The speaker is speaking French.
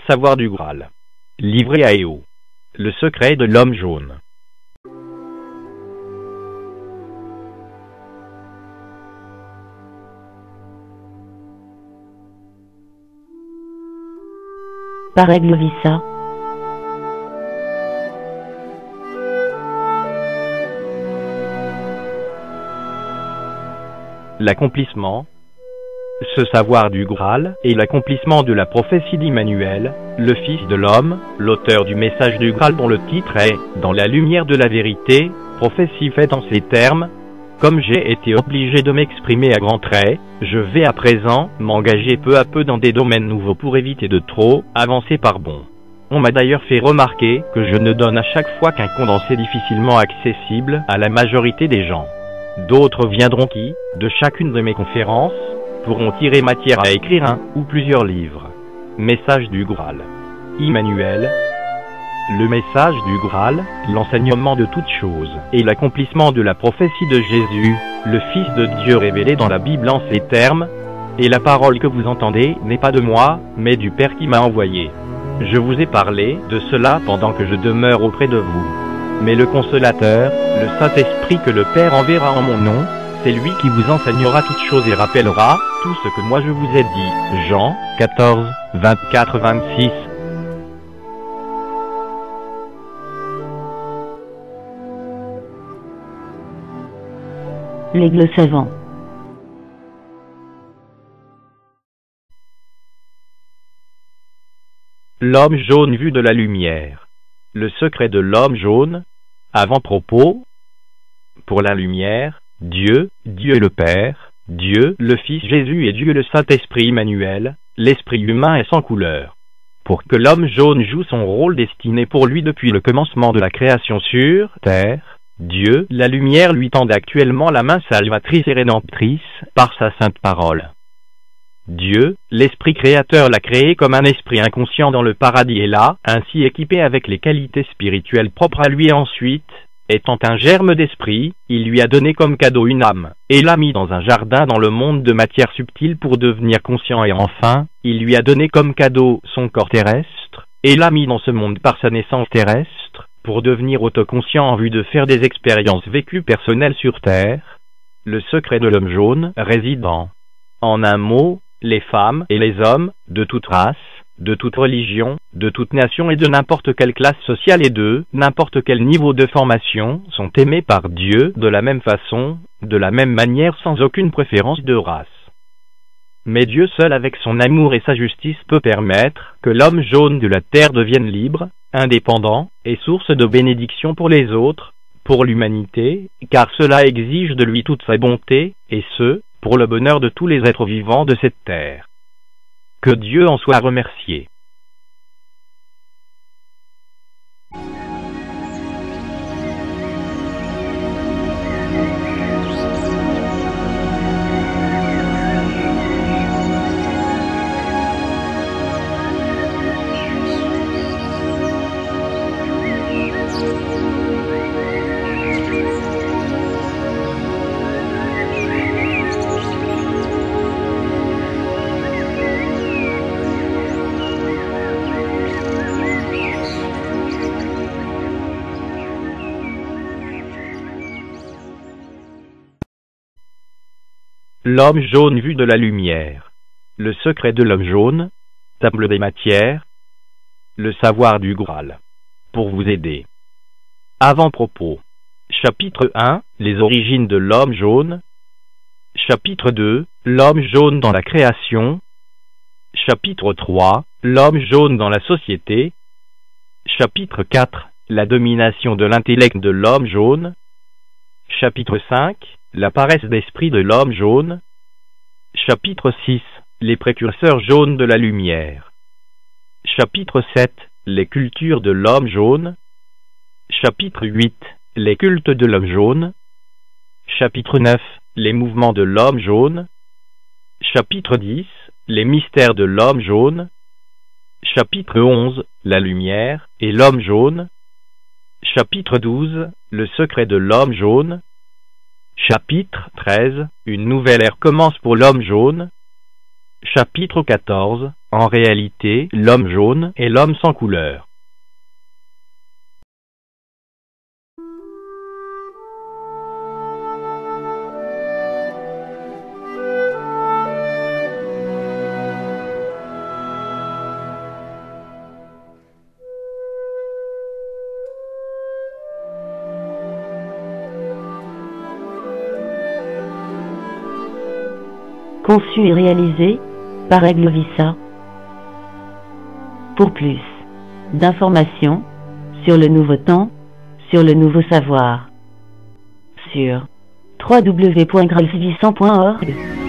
savoir du Graal. Livré à Éo. Le secret de l'homme jaune. Par Eglovissa. L'accomplissement. Ce savoir du Graal est l'accomplissement de la prophétie d'Immanuel, le Fils de l'homme, l'auteur du message du Graal dont le titre est « Dans la lumière de la vérité », prophétie faite en ces termes. Comme j'ai été obligé de m'exprimer à grands traits, je vais à présent m'engager peu à peu dans des domaines nouveaux pour éviter de trop avancer par bond. On m'a d'ailleurs fait remarquer que je ne donne à chaque fois qu'un condensé difficilement accessible à la majorité des gens. D'autres viendront qui, de chacune de mes conférences, pourront tirer matière à écrire un ou plusieurs livres. Message du Graal. Immanuel. Le message du Graal, l'enseignement de toutes choses, et l'accomplissement de la prophétie de Jésus, le Fils de Dieu révélé dans la Bible en ces termes. Et la parole que vous entendez n'est pas de moi, mais du Père qui m'a envoyé. Je vous ai parlé de cela pendant que je demeure auprès de vous. Mais le Consolateur, le Saint-Esprit que le Père enverra en mon nom, c'est lui qui vous enseignera toutes choses et rappellera tout ce que moi je vous ai dit. Jean 14, 24-26. L'aigle savant. L'homme jaune vu de la lumière. Le secret de l'homme jaune. Avant-propos. Pour la lumière, Dieu, Dieu le Père, Dieu le Fils Jésus et Dieu le Saint-Esprit Emmanuel, l'esprit humain est sans couleur. Pour que l'homme jaune joue son rôle destiné pour lui depuis le commencement de la création sur terre, Dieu, la lumière lui tend actuellement la main salvatrice et rédemptrice par sa sainte parole. Dieu, l'Esprit créateur l'a créé comme un esprit inconscient dans le paradis et l'a ainsi équipé avec les qualités spirituelles propres à lui. Ensuite, étant un germe d'esprit, il lui a donné comme cadeau une âme, et l'a mis dans un jardin dans le monde de matière subtile pour devenir conscient, et enfin, il lui a donné comme cadeau son corps terrestre, et l'a mis dans ce monde par sa naissance terrestre, pour devenir autoconscient en vue de faire des expériences vécues personnelles sur Terre. Le secret de l'homme jaune réside en un mot, les femmes et les hommes, de toute race, de toute religion, de toute nation et de n'importe quelle classe sociale et de n'importe quel niveau de formation, sont aimés par Dieu de la même façon, de la même manière sans aucune préférence de race. Mais Dieu seul avec son amour et sa justice peut permettre que l'homme jaune de la terre devienne libre, indépendant, et source de bénédiction pour les autres, pour l'humanité, car cela exige de lui toute sa bonté, et ce, pour le bonheur de tous les êtres vivants de cette terre. Que Dieu en soit remercié. L'homme jaune vu de la lumière. Le secret de l'homme jaune. Table des matières. Le savoir du Graal. Pour vous aider. Avant-propos. Chapitre 1. Les origines de l'homme jaune. Chapitre 2. L'homme jaune dans la création. Chapitre 3. L'homme jaune dans la société. Chapitre 4. La domination de l'intellect de l'homme jaune. Chapitre 5. La paresse d'esprit de l'homme jaune. Chapitre 6. Les précurseurs jaunes de la lumière. Chapitre 7. Les cultures de l'homme jaune. Chapitre 8. Les cultes de l'homme jaune. Chapitre 9. Les mouvements de l'homme jaune. Chapitre 10. Les mystères de l'homme jaune. Chapitre 11. La lumière et l'homme jaune. Chapitre 12. Le secret de l'homme jaune. Chapitre 13. Une nouvelle ère commence pour l'homme jaune. Chapitre 14. En réalité, l'homme jaune est l'homme sans couleur. Conçu et réalisé par Eglovissa. Pour plus d'informations sur le nouveau temps, sur le nouveau savoir, sur www.gralsvissant.org.